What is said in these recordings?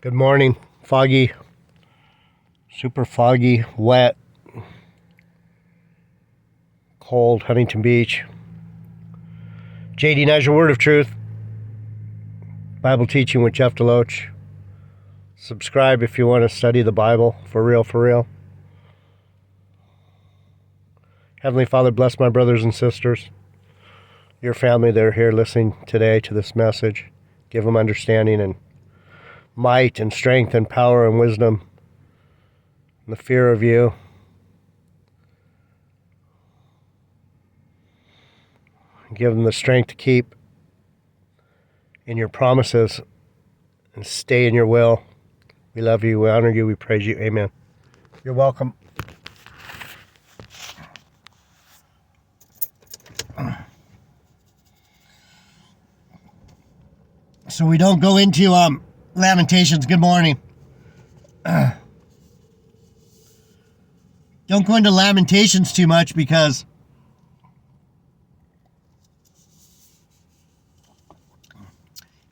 Good morning. Foggy, super foggy, wet, cold, Huntington Beach. JD Niger Word of Truth, Bible Teaching with Jeff Deloach. Subscribe if you want to study the Bible for real, for real. Heavenly Father, bless my brothers and sisters, your family that are here listening today to this message. Give them understanding and might and strength and power and wisdom and the fear of you. Give them the strength to keep in your promises and stay in your will. We love you, we honor you, we praise you. Amen. You're welcome. So we don't go into Lamentations. Good morning. Don't go into Lamentations too much because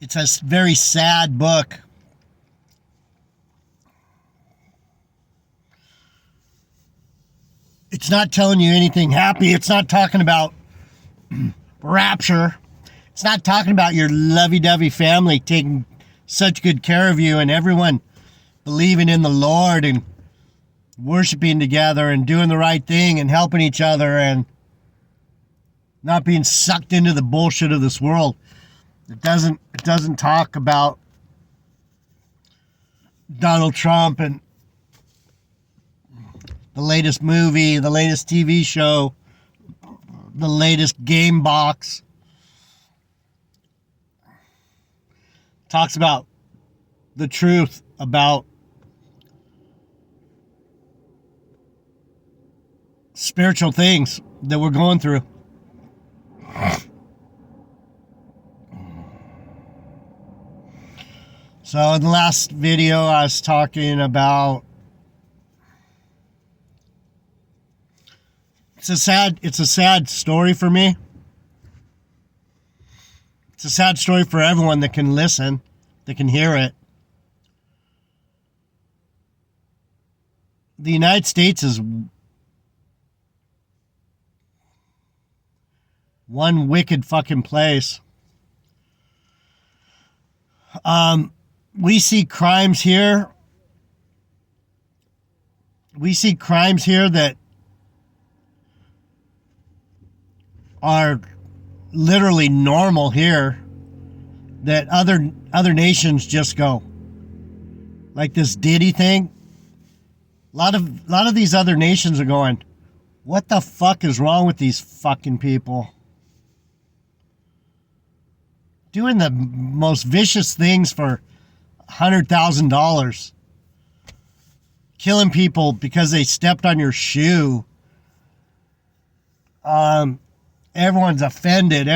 it's a very sad book. It's not telling you anything happy. It's not talking about rapture. It's not talking about your lovey-dovey family taking such good care of you and everyone believing in the Lord and worshiping together and doing the right thing and helping each other and not being sucked into the bullshit of this world. It doesn't talk about Donald Trump and the latest movie, the latest TV show, the latest game box. Talks about the truth about spiritual things that we're going through. So in the last video, I was talking about it's a sad story for me. It's a sad story for everyone that can listen, that can hear it. The United States is one wicked fucking place. We see crimes here. We see crimes here that are literally normal here that other nations just go. Like this Diddy thing. A lot of these other nations are going, what the fuck is wrong with these fucking people? Doing the most vicious things for $100,000. Killing people because they stepped on your shoe. Everyone's offended.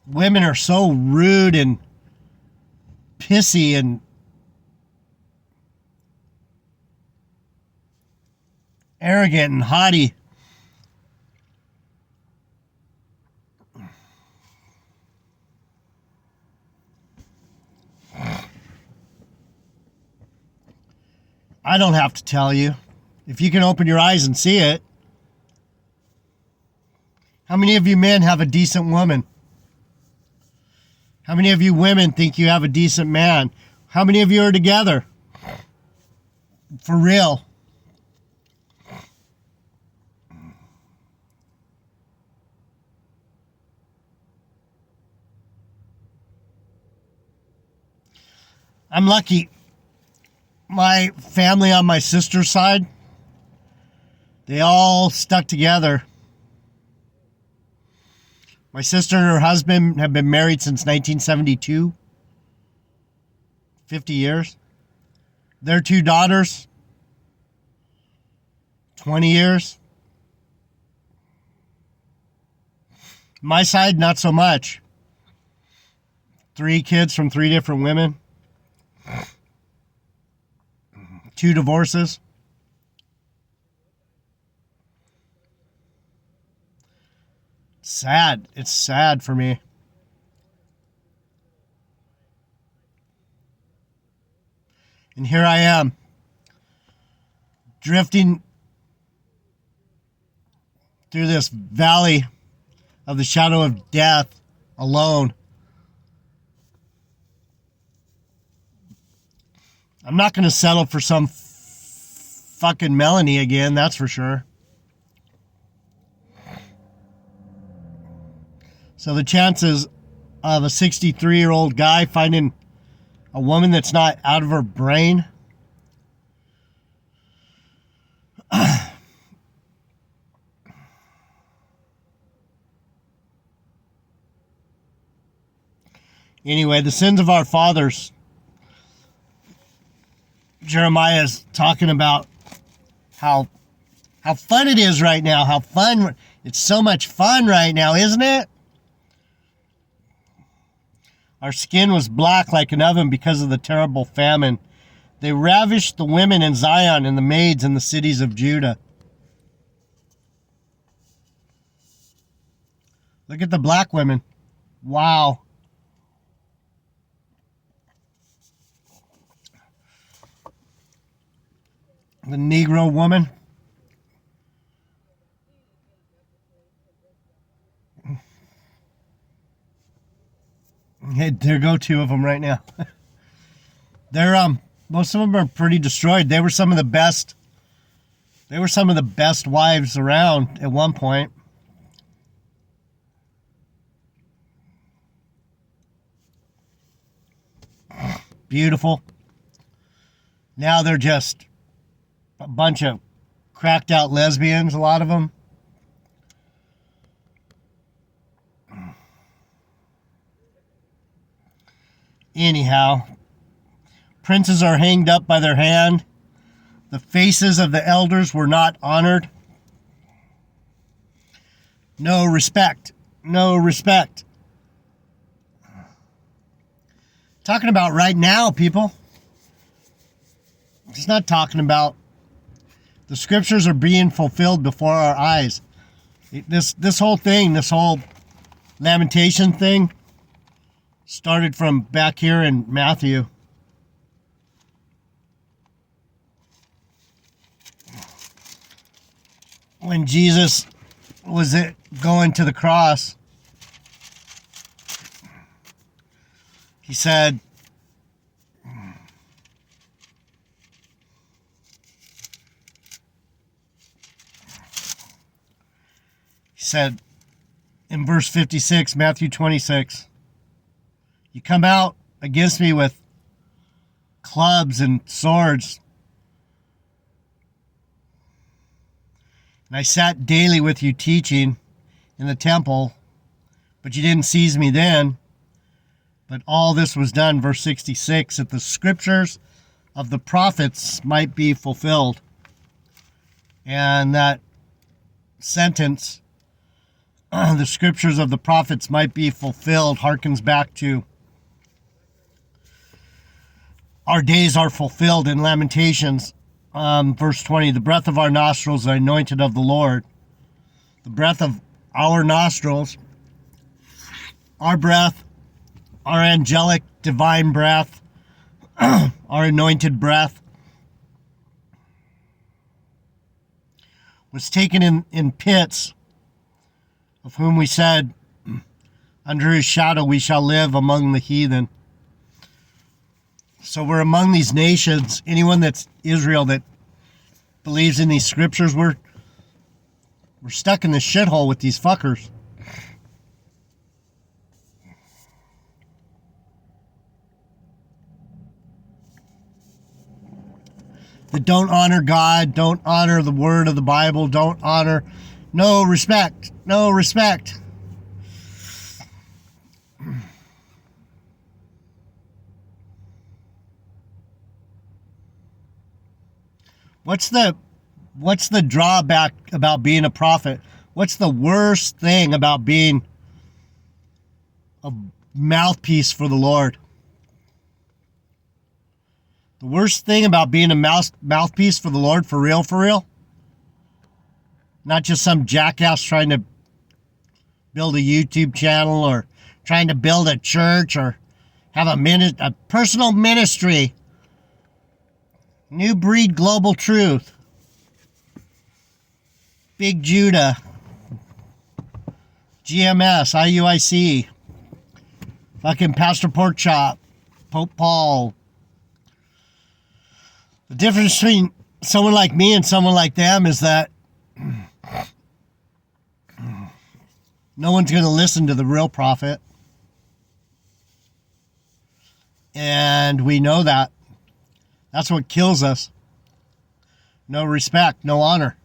Women are so rude and pissy and arrogant and haughty. I don't have to tell you. If you can open your eyes and see it. How many of you men have a decent woman? How many of you women think you have a decent man? How many of you are together? For real. I'm lucky. My family on my sister's side, they all stuck together. My sister and her husband have been married since 1972. 50 years. Their two daughters, 20 years. My side, not so much. 3 kids from 3 different women. 2 divorces. Sad. It's sad for me. And here I am, drifting through this valley of the shadow of death alone. I'm not going to settle for some fucking Melanie again, that's for sure. So the chances of a 63-year-old guy finding a woman that's not out of her brain, anyway, the sins of our fathers. Jeremiah is talking about how fun it is right now. How fun. It's so much fun right now, isn't it? Our skin was black like an oven because of the terrible famine. They ravished the women in Zion and the maids in the cities of Judah. Look at the black women. Wow. The Negro woman. Hey, there go two of them right now. They're most of them are pretty destroyed. They were some of the best. They were some of the best wives around at one point. Beautiful. Now they're just a bunch of cracked out lesbians, a lot of them. Anyhow, princes are hanged up by their hand. The faces of the elders were not honored. No respect. No respect. Talking about right now, people. It's not talking about the scriptures are being fulfilled before our eyes. This whole thing, this whole lamentation thing, started from back here in Matthew. When Jesus was going to the cross, he said, in verse 56, Matthew 26, you come out against me with clubs and swords, and I sat daily with you teaching in the temple, but you didn't seize me then. But all this was done, verse 66, that the scriptures of the prophets might be fulfilled. And that sentence, the scriptures of the prophets might be fulfilled, harkens back to our days are fulfilled in Lamentations, verse 20. The breath of our nostrils are anointed of the Lord. The breath of our nostrils, our breath, our angelic divine breath, our anointed breath, was taken in pits, of whom we said, under his shadow we shall live among the heathen. So we're among these nations. Anyone that's Israel that believes in these scriptures, we're stuck in this shithole with these fuckers. That don't honor God, don't honor the word of the Bible, don't honor, no respect, no respect. What's the drawback about being a prophet? What's the worst thing about being a mouthpiece for the Lord? The worst thing about being a mouthpiece for the Lord, for real, not just some jackass trying to build a YouTube channel or trying to build a church or have a personal ministry. New breed global truth. Big Judah. GMS, IUIC. Fucking Pastor Porkchop. Pope Paul. The difference between someone like me and someone like them is that no one's going to listen to the real prophet. And we know that. That's what kills us. No respect, no honor.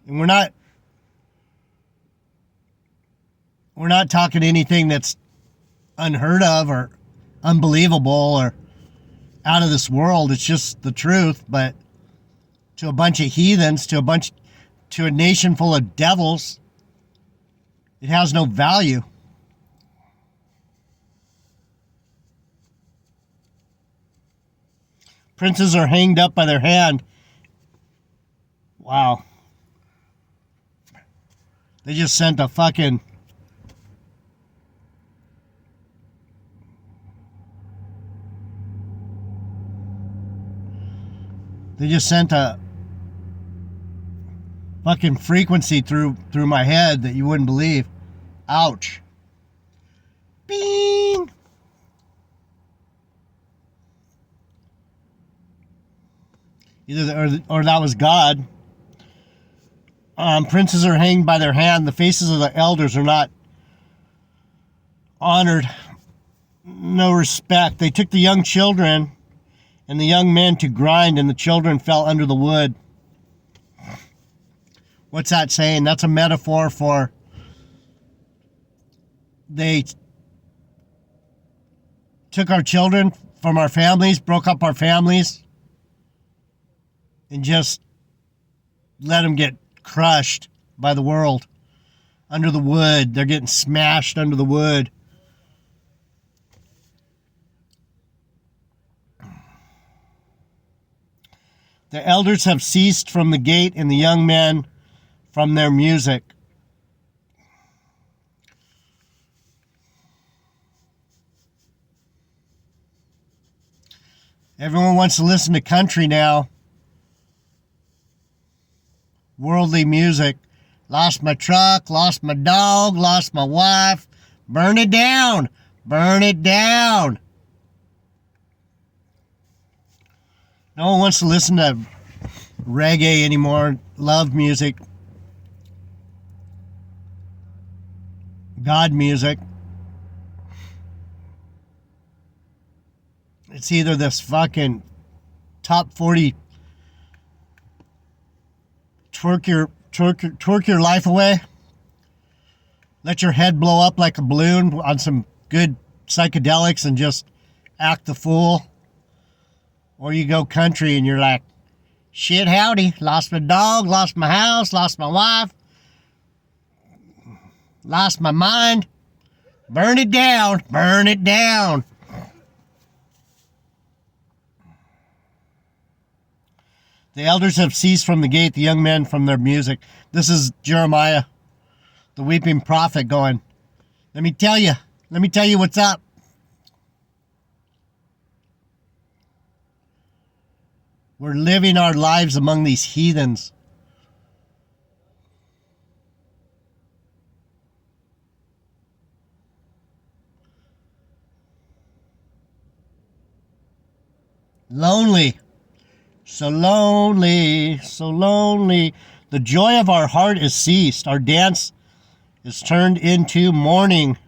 And we're not talking anything that's unheard of or unbelievable or out of this world. It's just the truth. But to a bunch of heathens, to a nation full of devils, it has no value. Princes are hanged up by their hand. Wow. They just sent a fucking... They just sent a fucking frequency through my head that you wouldn't believe. Ouch. Bing! Either or that was God. Princes are hanged by their hand. The faces of the elders are not honored. No respect. They took the young children and the young men to grind, and the children fell under the wood. What's that saying? That's a metaphor for they took our children from our families, broke up our families, and just let them get crushed by the world. Under the wood. They're getting smashed under the wood. The elders have ceased from the gate, and the young men from their music. Everyone wants to listen to country now. Worldly music. Lost my truck, lost my dog, lost my wife. Burn it down. Burn it down. No one wants to listen to reggae anymore. Love music. God music. It's either this fucking top 40 twerk your life away. Let your head blow up like a balloon on some good psychedelics and just act the fool. Or you go country and you're like, shit howdy, lost my dog, lost my house, lost my wife, lost my mind. Burn it down, burn it down. The elders have ceased from the gate, the young men from their music. This is Jeremiah, the weeping prophet, going, let me tell you what's up. We're living our lives among these heathens. Lonely. So lonely, so lonely. The joy of our heart is ceased. Our dance is turned into mourning.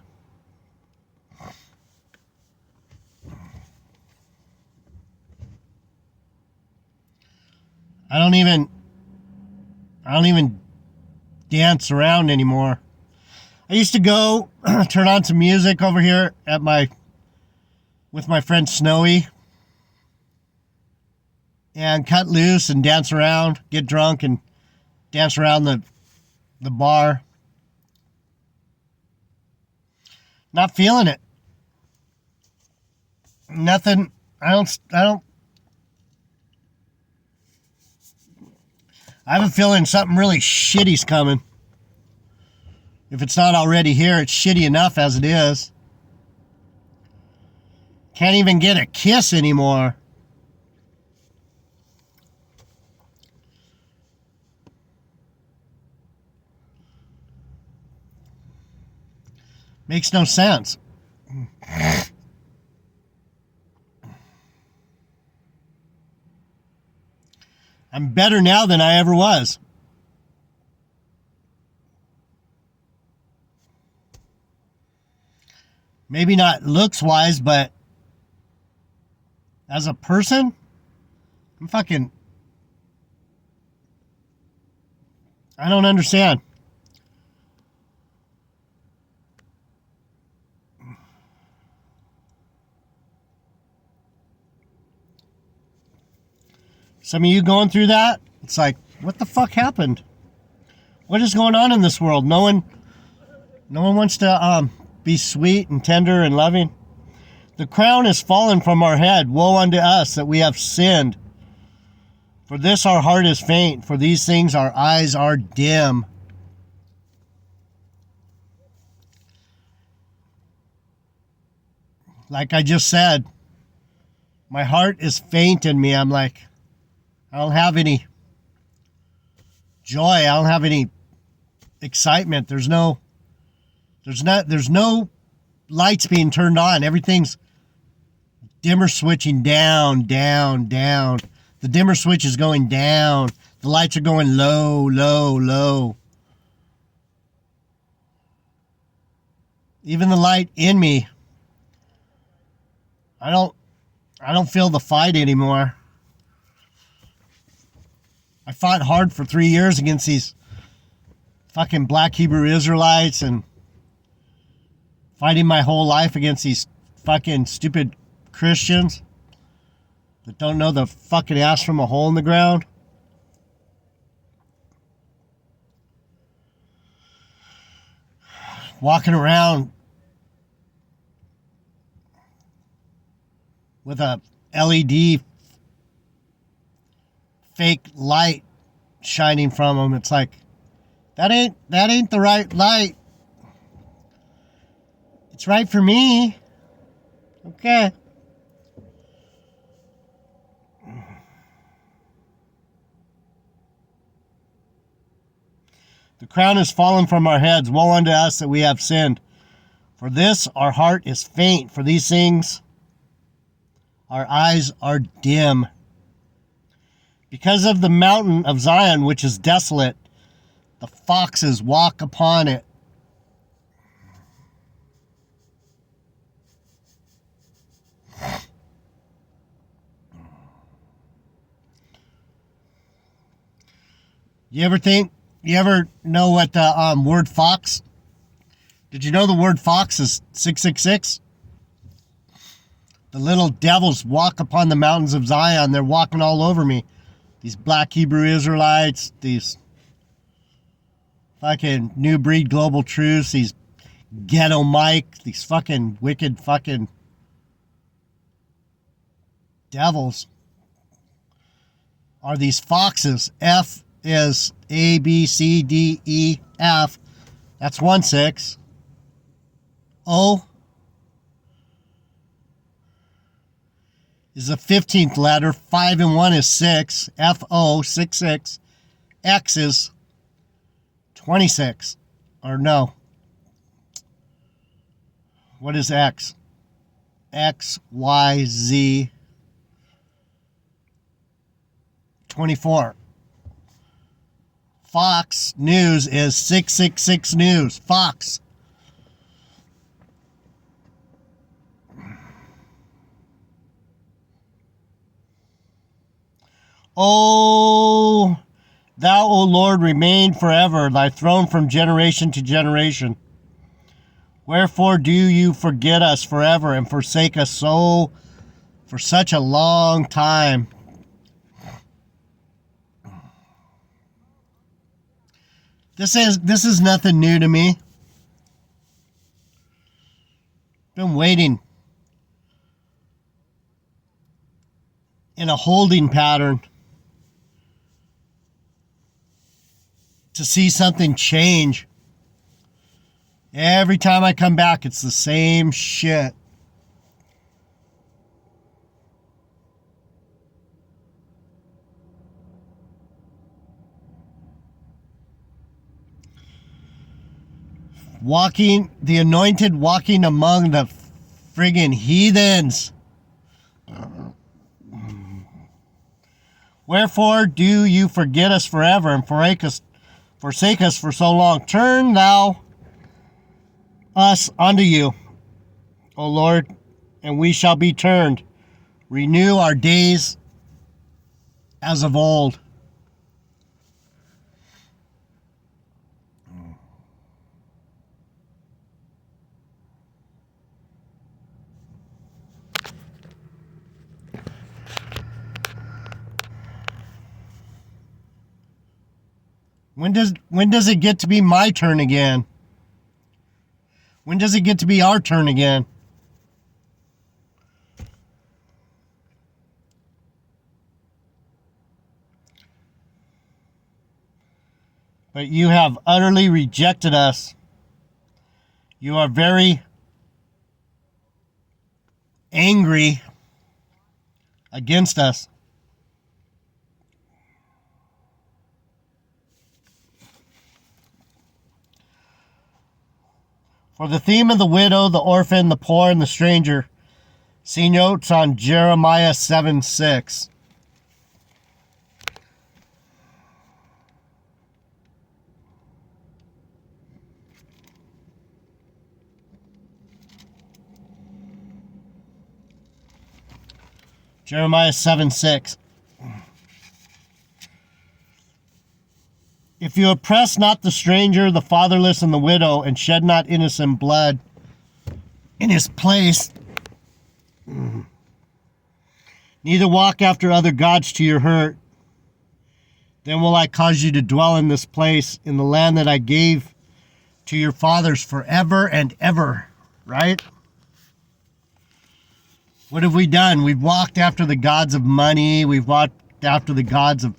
I don't even dance around anymore. I used to go turn on some music over here with my friend Snowy and cut loose and dance around, get drunk and dance around the bar. Not feeling it. Nothing. I have a feeling something really shitty's coming. If it's not already here, it's shitty enough as it is. Can't even get a kiss anymore. Makes no sense. I'm better now than I ever was. Maybe not looks wise, but as a person, I don't understand. Some of you going through that, it's like, what the fuck happened? What is going on in this world? No one wants to be sweet and tender and loving. The crown is fallen from our head. Woe unto us that we have sinned. For this our heart is faint. For these things our eyes are dim. Like I just said, my heart is faint in me. I'm like, I don't have any joy. I don't have any excitement. There's no lights being turned on. Everything's dimmer switching down, down, down. The dimmer switch is going down. The lights are going low, low, low. Even the light in me, I don't feel the fight anymore. I fought hard for 3 years against these fucking black Hebrew Israelites and fighting my whole life against these fucking stupid Christians that don't know the fucking ass from a hole in the ground. Walking around with a LED fake light shining from them. It's like, that ain't the right light. It's right for me. Okay. The crown is fallen from our heads. Woe unto us that we have sinned. For this our heart is faint. For these things our eyes are dim. Because of the mountain of Zion, which is desolate, the foxes walk upon it. You ever know what the word fox? Did you know the word fox is 666? The little devils walk upon the mountains of Zion. They're walking all over me. These black Hebrew Israelites, these fucking new breed global truths, these ghetto Mike, these fucking wicked fucking devils are these foxes. F is A, B, C, D, E, F. That's 1 6. O is the 15th letter. 5 and 1 is 6. F-O, 6, 6. X is 26. Or no. What is X? X, Y, Z. 24. Fox News is 666 News. Fox. O thou, O Lord, remain forever, thy throne from generation to generation. Wherefore do you forget us forever and forsake us so for such a long time? This is nothing new to me. Been waiting in a holding pattern to see something change. Every time I come back, it's the same shit. the anointed walking among the friggin' heathens. Wherefore do you forget us forever and forsake us for so long? Turn thou us unto you, O Lord, and we shall be turned. Renew our days as of old. When does it get to be my turn again? When does it get to be our turn again? But you have utterly rejected us. You are very angry against us. For the theme of the widow, the orphan, the poor, and the stranger, see notes on Jeremiah 7:6. Jeremiah 7:6. If you oppress not the stranger, the fatherless, and the widow, and shed not innocent blood in his place, neither walk after other gods to your hurt, then will I cause you to dwell in this place, in the land that I gave to your fathers forever and ever. Right? What have we done? We've walked after the gods of money. We've walked after the gods of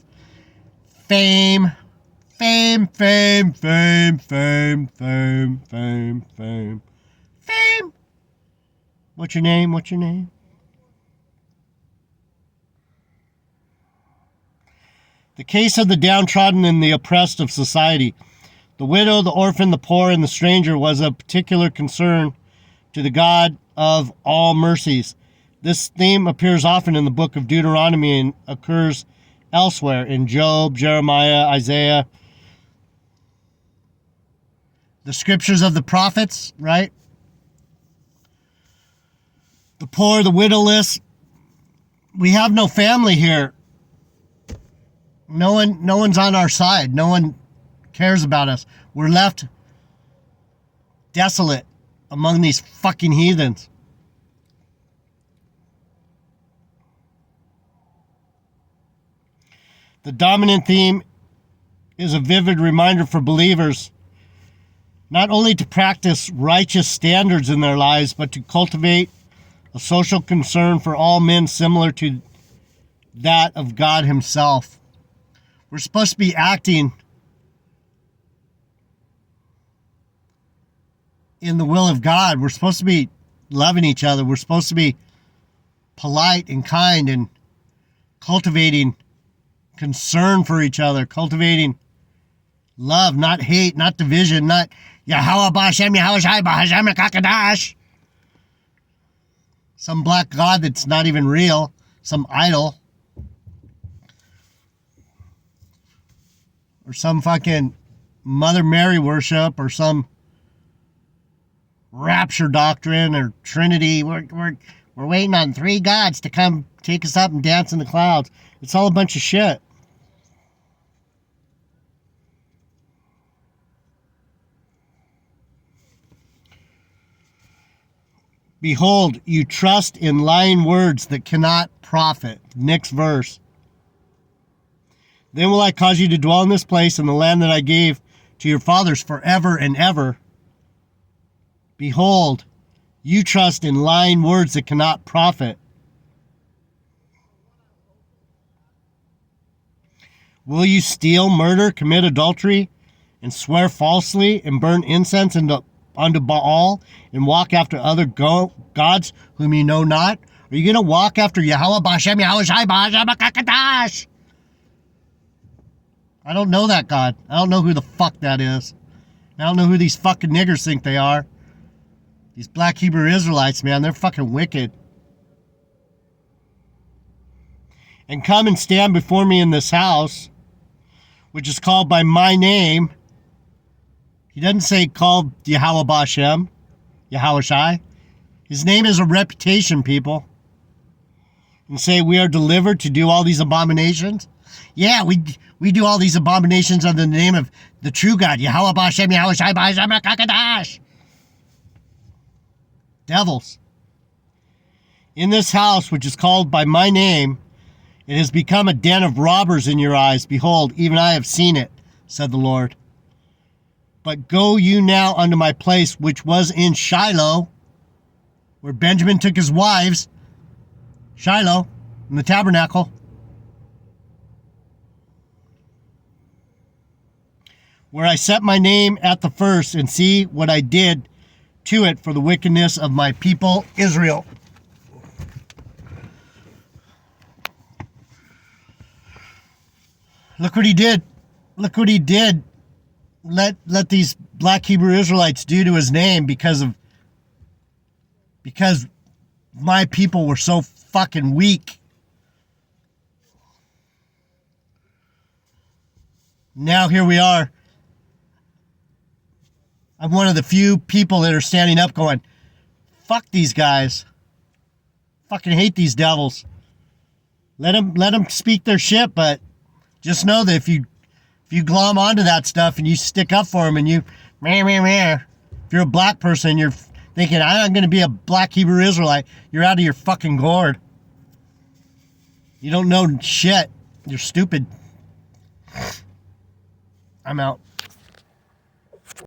fame. Fame, fame, fame, fame, fame, fame, fame, fame. What's your name? What's your name? The case of the downtrodden and the oppressed of society. The widow, the orphan, the poor, and the stranger was of particular concern to the God of all mercies. This theme appears often in the book of Deuteronomy and occurs elsewhere in Job, Jeremiah, Isaiah. The scriptures of the prophets, right? The poor, the widowless. We have no family here. No one's on our side. No one cares about us. We're left desolate among these fucking heathens. The dominant theme is a vivid reminder for believers not only to practice righteous standards in their lives, but to cultivate a social concern for all men similar to that of God himself. We're supposed to be acting in the will of God. We're supposed to be loving each other. We're supposed to be polite and kind and cultivating concern for each other, cultivating love, not hate, not division, not Yahweh B'Hashem, Yahweh Shai B'Hashem Kakadash. Some black god that's not even real, some idol. Or some fucking Mother Mary worship, or some rapture doctrine, or Trinity. We're waiting on three gods to come take us up and dance in the clouds. It's all a bunch of shit. Behold, you trust in lying words that cannot profit. Next verse. Then will I cause you to dwell in this place, in the land that I gave to your fathers forever and ever. Behold, you trust in lying words that cannot profit. Will you steal, murder, commit adultery, and swear falsely, and burn incense unto Baal, and walk after other gods whom you know not? Are you going to walk after Yahweh B'Hashem, Yahweh Shai B'Hashem Kakadash? I don't know that God. I don't know who the fuck that is. I don't know who these fucking niggers think they are. These black Hebrew Israelites, man, they're fucking wicked. And come and stand before me in this house, which is called by my name. He doesn't say called Yahweh Bashem, Yahweh Shai. His name is a reputation, people. And say we are delivered to do all these abominations. Yeah, we do all these abominations under the name of the true God, Yahweh Bashem, Yahweh Shai, Bashem, Kakadash. Devils. In this house, which is called by my name, it has become a den of robbers in your eyes. Behold, even I have seen it, said the Lord. But go you now unto my place, which was in Shiloh, where Benjamin took his wives, Shiloh, in the tabernacle, where I set my name at the first, and see what I did to it for the wickedness of my people Israel. Look what he did. Look what he did. Let these black Hebrew Israelites do to his name because my people were so fucking weak. Now here we are. I'm one of the few people that are standing up going, fuck these guys. Fucking hate these devils. Let them speak their shit, but just know that if you glom onto that stuff and you stick up for them and if you're a black person, you're thinking, I'm going to be a black Hebrew Israelite, you're out of your fucking gourd. You don't know shit. You're stupid. I'm out.